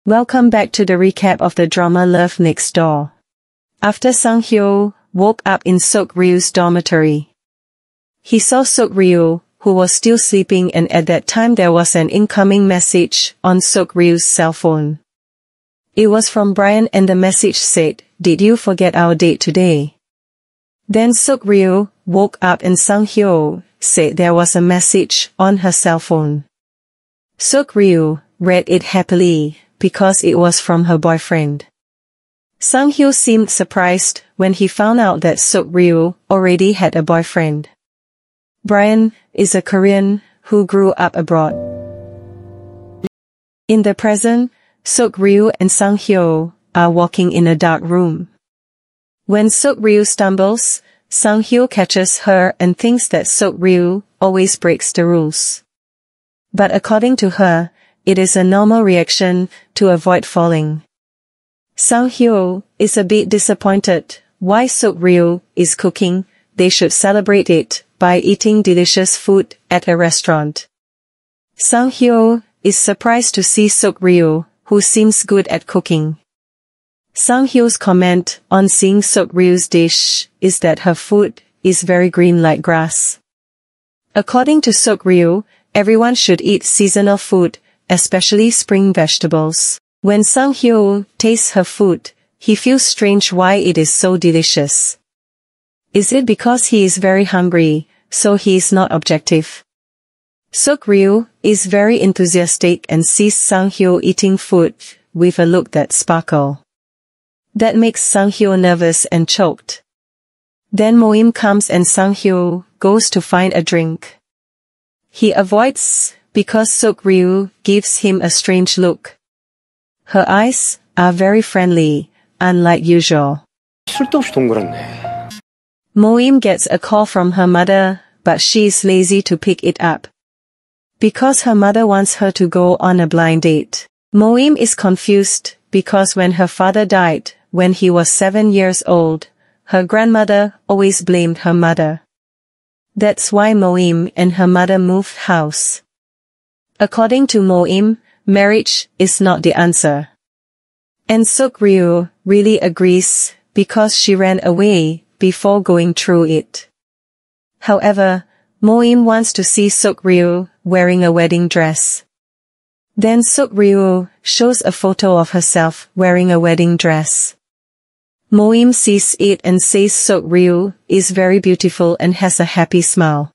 Welcome back to the recap of the drama Love Next Door. After Seung-Hyo woke up in Seok-Ryu's dormitory, he saw Seok-Ryu, who was still sleeping, and at that time there was an incoming message on Seok-Ryu's cell phone. It was from Brian and the message said, "Did you forget our date today?" Then Seok-Ryu woke up and Seung-Hyo said there was a message on her cell phone. Seok-Ryu read it happily, because it was from her boyfriend. Seung-Hyo seemed surprised when he found out that Seok-Ryu already had a boyfriend. Brian is a Korean who grew up abroad. In the present, Seok-Ryu and Seung-Hyo are walking in a dark room. When Seok-Ryu stumbles, Seung-Hyo catches her and thinks that Seok-Ryu always breaks the rules. But according to her, it is a normal reaction to avoid falling. Seung-Hyo is a bit disappointed why Seok-Ryu is cooking. They should celebrate it by eating delicious food at a restaurant. Seung-Hyo is surprised to see Seok-Ryu, who seems good at cooking. Seung-Hyo's comment on seeing Seok-Ryu's dish is that her food is very green like grass. According to Seok-Ryu, everyone should eat seasonal food, especially spring vegetables. When Seung-Hyo tastes her food, he feels strange why it is so delicious. Is it because he is very hungry, so he is not objective? Seok-Ryu is very enthusiastic and sees Seung-Hyo eating food with a look that sparkles. That makes Seung-Hyo nervous and choked. Then Moim comes and Seung-Hyo goes to find a drink. He avoids because Seok-Ryu gives him a strange look. Her eyes are very friendly, unlike usual. 쓸데없이 동그랗네. Moim gets a call from her mother, but she is lazy to pick it up. Because her mother wants her to go on a blind date. Moim is confused, because when her father died, when he was 7 years old, her grandmother always blamed her mother. That's why Moim and her mother moved house. According to Moim, marriage is not the answer. And Seok-Ryu really agrees, because she ran away before going through it. However, Moim wants to see Seok-Ryu wearing a wedding dress. Then Seok-Ryu shows a photo of herself wearing a wedding dress. Moim sees it and says Seok-Ryu is very beautiful and has a happy smile.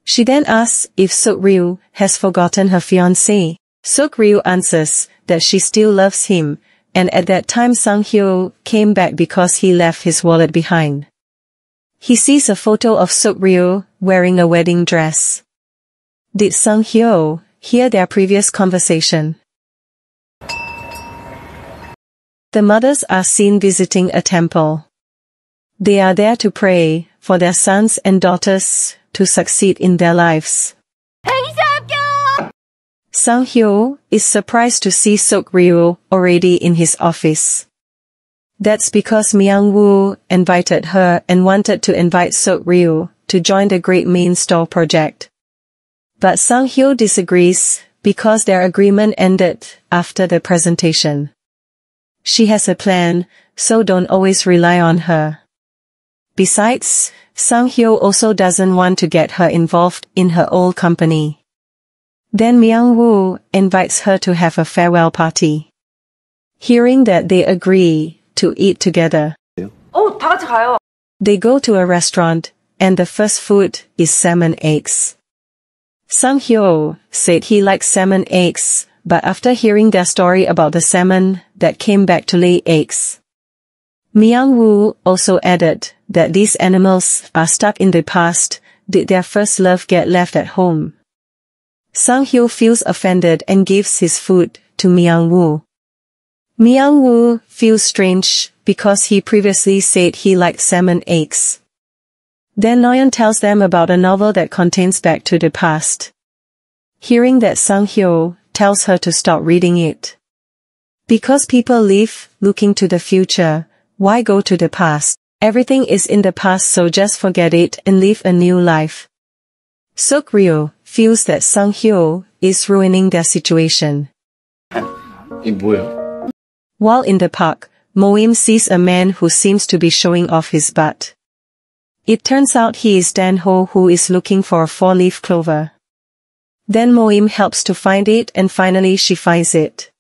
She then asks if Seok-Ryu has forgotten her fiancé. Seok-Ryu answers that she still loves him, and at that time Seung-Hyo came back because he left his wallet behind. He sees a photo of Seok-Ryu wearing a wedding dress. Did Seung-Hyo hear their previous conversation? The mothers are seen visiting a temple. They are there to pray for their sons and daughters to succeed in their lives. Seung-Hyo is surprised to see Seok-Ryu already in his office. That's because Myung-woo invited her and wanted to invite Seok-Ryu to join the Great Main Store project. But Seung-Hyo disagrees because their agreement ended after the presentation. She has a plan, so don't always rely on her. Besides, Seung-Hyo also doesn't want to get her involved in her old company. Then Myung-woo invites her to have a farewell party. Hearing that they agree to eat together, 다 같이 가요. they go to a restaurant, and the first food is salmon eggs. Seung-Hyo said he likes salmon eggs, but after hearing their story about the salmon that came back to lay eggs, Myung-woo also added that these animals are stuck in the past. Did their first love get left at home? Seung-Hyo feels offended and gives his food to Myung-woo. Myung-woo feels strange because he previously said he liked salmon eggs. Then Noyeon tells them about a novel that contains back to the past. Hearing that, Seung-Hyo tells her to stop reading it. Because people live looking to the future, why go to the past? Everything is in the past, so just forget it and live a new life. Seok-Ryu feels that Seung-Hyo is ruining their situation. 이 뭐예요? While in the park, Moim sees a man who seems to be showing off his butt. It turns out he is Dan-ho, who is looking for a 4-leaf clover. Then Moim helps to find it and finally she finds it.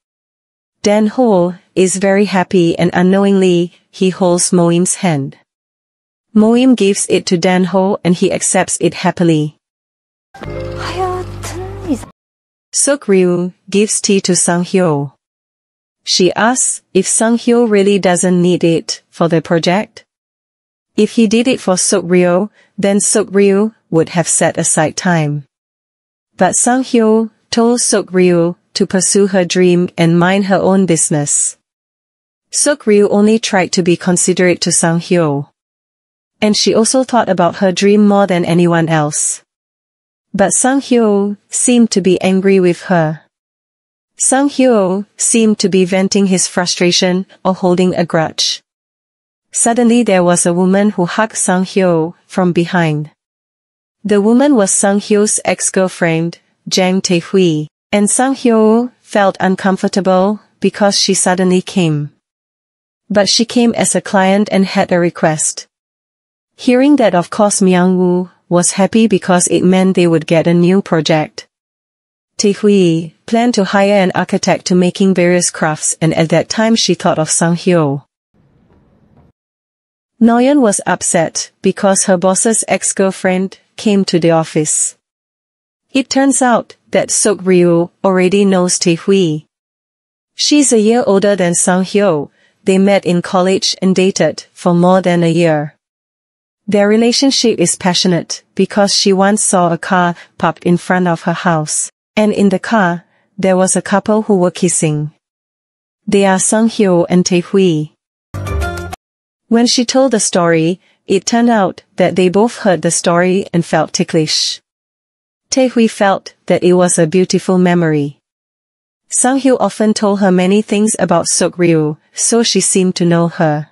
Dan-ho is very happy and unknowingly, he holds Moim's hand. Moim gives it to Dan-ho and he accepts it happily. Seok-Ryu gives tea to Seung-Hyo. She asks if Seung-Hyo really doesn't need it for the project. If he did it for Seok-Ryu, then Seok-Ryu would have set aside time. But Seung-Hyo told Seok-Ryu to pursue her dream and mind her own business. Seok-Ryu only tried to be considerate to Seung-Hyo. And she also thought about her dream more than anyone else. But Seung-Hyo seemed to be angry with her. Seung-Hyo seemed to be venting his frustration or holding a grudge. Suddenly there was a woman who hugged Seung-Hyo from behind. The woman was Seung-Hyo's ex-girlfriend, Jang Tae-hui, and Seung-Hyo felt uncomfortable because she suddenly came. But she came as a client and had a request. Hearing that, of course, Myung-woo was happy because it meant they would get a new project. Tae-hui planned to hire an architect to making various crafts, and at that time she thought of Seung-Hyo. Noyeon was upset because her boss's ex-girlfriend came to the office. It turns out that Seok-Ryu already knows Tae-hui. She's a year older than Seung-Hyo. They met in college and dated for more than a year. Their relationship is passionate because she once saw a car parked in front of her house, and in the car, there was a couple who were kissing. They are Seung-Hyo and Tae-hui. When she told the story, it turned out that they both heard the story and felt ticklish. Tae-hui felt that it was a beautiful memory. Seung-Hyo often told her many things about Seok-Ryu, so she seemed to know her.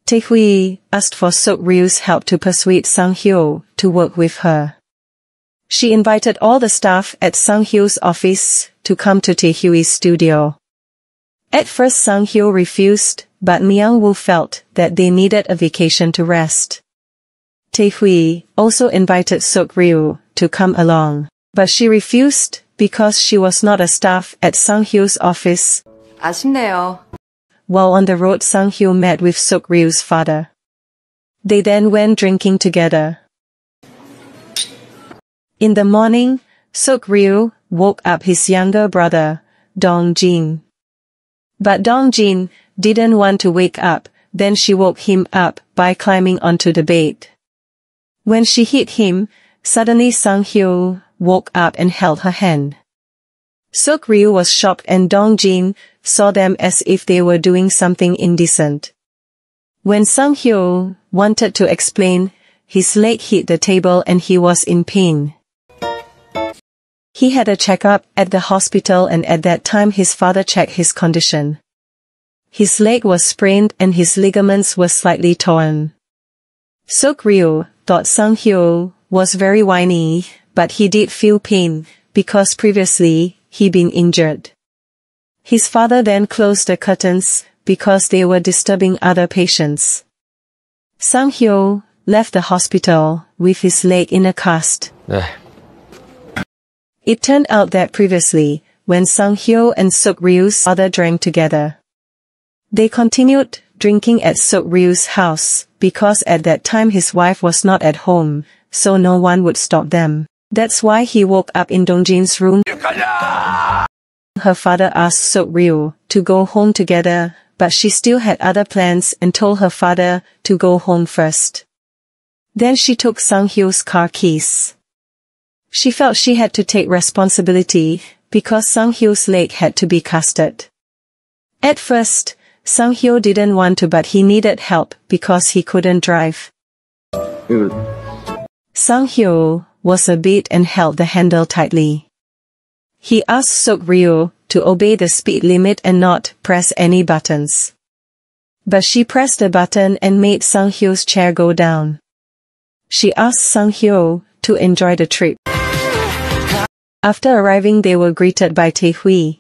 Tae-hui asked for Seok-Ryu's help to persuade Seung-Hyo to work with her. She invited all the staff at Seung-Hyo's office to come to Tae-hui's studio. At first Seung-Hyo refused, but Myung-woo felt that they needed a vacation to rest. Tae-hui also invited Seok-Ryu to come along, but she refused because she was not a staff at Seung-Hyo's office. 아쉽네요. While on the road, Seung-Hyo met with Seok-Ryu's father. They then went drinking together. In the morning, Seok-Ryu woke up his younger brother, Dong-jin. But Dong-jin didn't want to wake up, then she woke him up by climbing onto the bed. When she hit him, suddenly Seung-Hyo woke up and held her hand. Seok-Ryu was shocked and Dong-jin saw them as if they were doing something indecent. When Seung-Hyo wanted to explain, his leg hit the table and he was in pain. He had a checkup at the hospital and at that time his father checked his condition. His leg was sprained and his ligaments were slightly torn. Seok-Ryu thought Seung-Hyo was very whiny, but he did feel pain, because previously, he'd been injured. His father then closed the curtains, because they were disturbing other patients. Seung-Hyo left the hospital with his leg in a cast. It turned out that previously, when Seung-Hyo and Seok-Ryu's father drank together, they continued drinking at Seok-Ryu's house, because at that time his wife was not at home, so no one would stop them. That's why he woke up in Dong-jin's room. Her father asked Seok-Ryu to go home together, but she still had other plans and told her father to go home first. Then she took Seung-Hyo's car keys. She felt she had to take responsibility, because Seung-Hyo's leg had to be casted. At first, Seung-Hyo didn't want to, but he needed help because he couldn't drive. Seung-Hyo was a bit and held the handle tightly. He asked Seok-Ryu to obey the speed limit and not press any buttons. But she pressed the button and made Seung-Hyo's chair go down. She asked Seung-Hyo to enjoy the trip. After arriving, they were greeted by Tae-hui.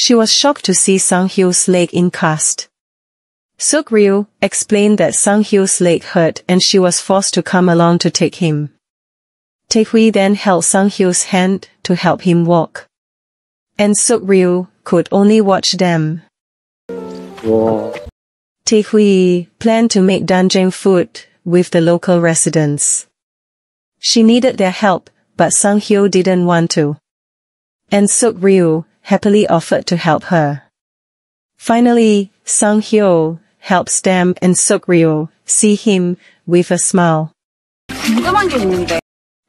She was shocked to see Sang-Hyo's leg in cast. Seok-Ryu explained that Sang-Hyo's leg hurt and she was forced to come along to take him. Tae-hui then held Sang-Hyo's hand to help him walk. And Seok-Ryu could only watch them. Whoa. Tae-hui planned to make doenjang food with the local residents. She needed their help, but Sang-Hyo didn't want to. And Seok-Ryu happily offered to help her. Finally, Sang-Hyo helps them and Seok-Ryu see him with a smile.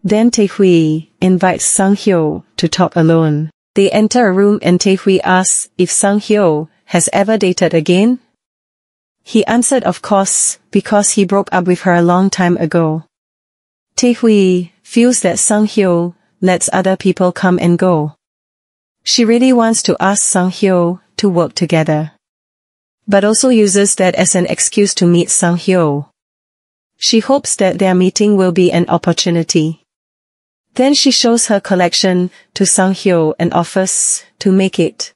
Then Tae-hui invites Sang-Hyo to talk alone. They enter a room and Tae-hui asks if Sang-Hyo has ever dated again. He answered of course, because he broke up with her a long time ago. Tae-hui feels that Sang-Hyo lets other people come and go. She really wants to ask Sang-Hyo to work together, but also uses that as an excuse to meet Sang-Hyo. She hopes that their meeting will be an opportunity. Then she shows her collection to Sang-Hyo and offers to make it.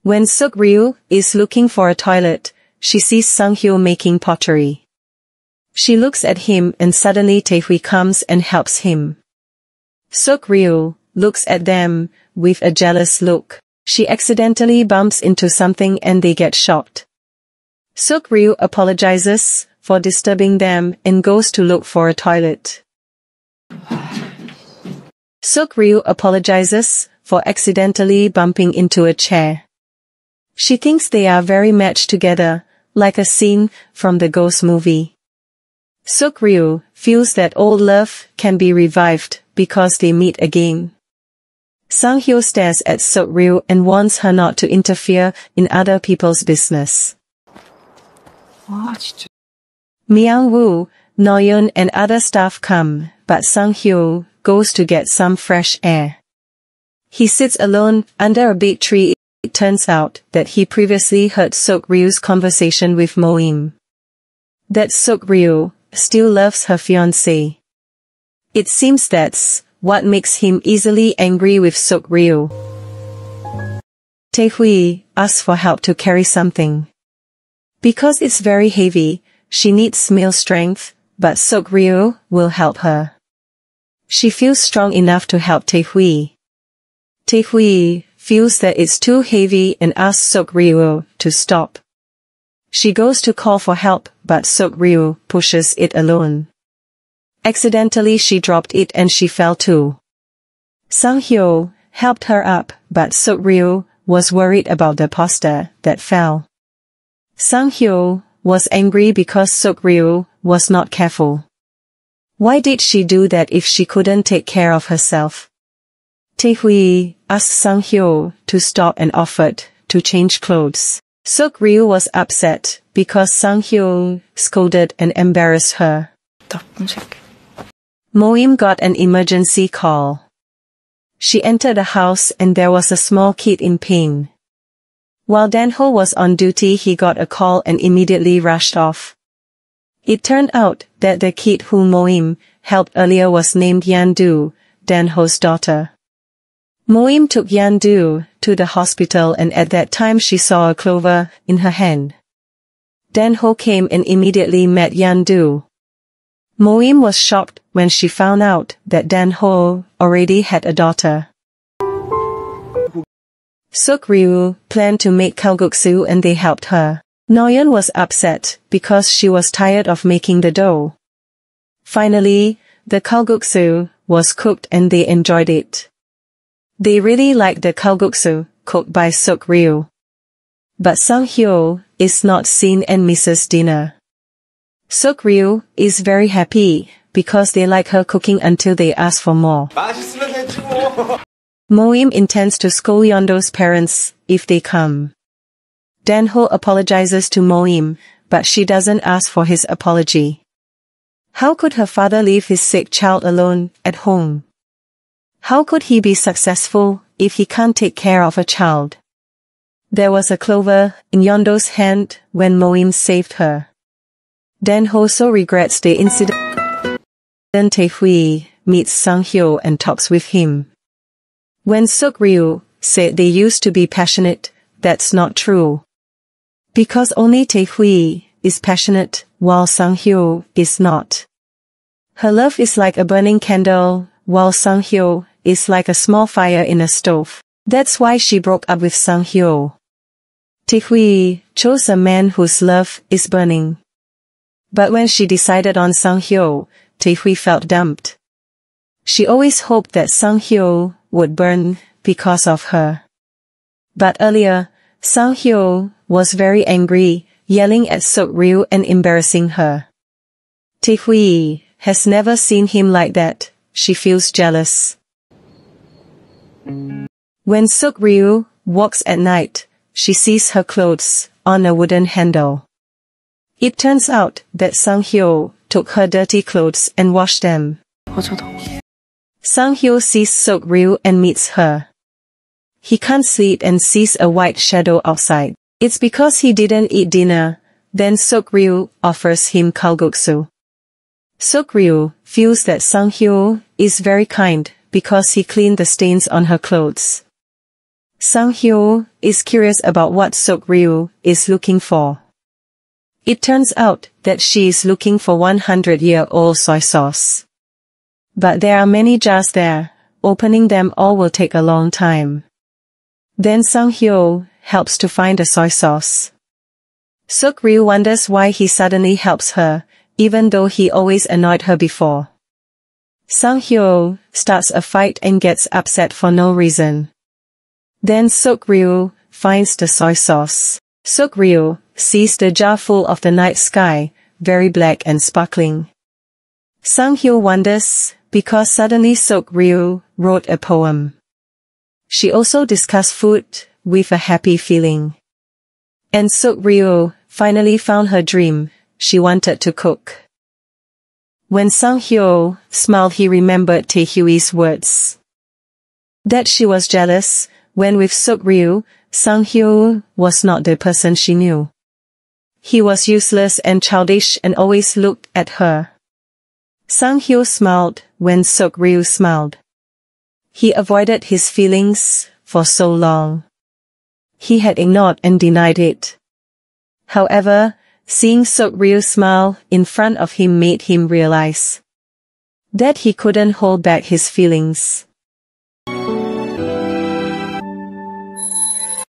When Seok-Ryu is looking for a toilet, she sees Sang-Hyo making pottery. She looks at him and suddenly Tae-hui comes and helps him. Seok-Ryu looks at them with a jealous look. She accidentally bumps into something and they get shocked. Seok-Ryu apologizes for disturbing them and goes to look for a toilet. Seok-Ryu apologizes for accidentally bumping into a chair. She thinks they are very matched together, like a scene from the Ghost movie. Seok-Ryu feels that old love can be revived because they meet again. Sang-Hyo stares at Seok-Ryu and warns her not to interfere in other people's business. Myung-woo, Noyeon and other staff come, but Sang-Hyo goes to get some fresh air. He sits alone under a big tree. It turns out that he previously heard Seok-Ryu's conversation with Moim. That Seok-Ryu still loves her fiancé. It seems that's what makes him easily angry with Seok-Ryu. Tae-hui asks for help to carry something. Because it's very heavy, she needs male strength, but Seok-Ryu will help her. She feels strong enough to help Tae-hui. Tae-hui feels that it's too heavy and asks Seok-Ryu to stop. She goes to call for help, but Seok-Ryu pushes it alone. Accidentally she dropped it and she fell too. Sang-Hyo helped her up, but Seok-Ryu was worried about the poster that fell. Sang-Hyo was angry because Seok-Ryu was not careful. Why did she do that if she couldn't take care of herself? Tae-hui asked Sang-Hyo to stop and offered to change clothes. Seok-Ryu was upset because Sang-Hyo scolded and embarrassed her. Moim got an emergency call. She entered the house and there was a small kid in pain. While Dan-ho was on duty, he got a call and immediately rushed off. It turned out that the kid whom Moim helped earlier was named Yan-do, Dan-ho's daughter. Moim took Yan-do to the hospital and at that time she saw a clover in her hand. Dan-ho came and immediately met Yan-do. Moim was shocked when she found out that Dan-ho already had a daughter. Seok-Ryu planned to make kalguksu and they helped her. Noyeon was upset because she was tired of making the dough. Finally, the kalguksu was cooked and they enjoyed it. They really liked the kalguksu cooked by Seok-Ryu. But Sang-Hyo is not seen and misses dinner. Seok-Ryu is very happy because they like her cooking until they ask for more. Moim intends to scold Yeondo's parents if they come. Dan-ho apologizes to Moim, but she doesn't ask for his apology. How could her father leave his sick child alone at home? How could he be successful if he can't take care of a child? There was a clover in Yeondo's hand when Moim saved her. Dan-ho so regrets the incident. Then Tae-hui meets Sang-Hyo and talks with him. When Seok-Ryu said they used to be passionate. That's not true. Because only Tae-hui is passionate, while Sang-Hyo is not. Her love is like a burning candle, while Sang-Hyo is like a small fire in a stove. That's why she broke up with Sang-Hyo. Tae-hui chose a man whose love is burning. But when she decided on Sang-Hyo, Tae-hui felt dumped. She always hoped that Sang-Hyo would burn because of her. But earlier, Sang-Hyo was very angry, yelling at Seok-Ryu and embarrassing her. Tae-hui has never seen him like that. She feels jealous. When Seok-Ryu walks at night, she sees her clothes on a wooden handle. It turns out that Sang-Hyo took her dirty clothes and washed them. Sang-Hyo sees Seok-Ryu and meets her. He can't sleep and sees a white shadow outside. It's because he didn't eat dinner. Then Seok-Ryu offers him kalguksu. Seok-Ryu feels that Sang-Hyo is very kind because he cleaned the stains on her clothes. Sang-Hyo is curious about what Seok-Ryu is looking for. It turns out that she is looking for 100-year-old soy sauce. But there are many jars there. Opening them all will take a long time. Then Sang-Hyo helps to find the soy sauce. Seok-Ryu wonders why he suddenly helps her, even though he always annoyed her before. Sang-Hyo starts a fight and gets upset for no reason. Then Seok-Ryu finds the soy sauce. Seok-Ryu sees the jar full of the night sky, very black and sparkling. Sang-Hyo wonders, because suddenly Seok-Ryu wrote a poem. She also discussed food, with a happy feeling. And Seok-Ryu finally found her dream. She wanted to cook. When Sang-Hyo smiled, he remembered Tae-hui's words. That she was jealous. When with Seok-Ryu, Sang-Hyo was not the person she knew. He was useless and childish and always looked at her. Sang-Hyo smiled when Seok-Ryu smiled. He avoided his feelings for so long. He had ignored and denied it. However, seeing Seok-Ryu smile in front of him made him realize that he couldn't hold back his feelings.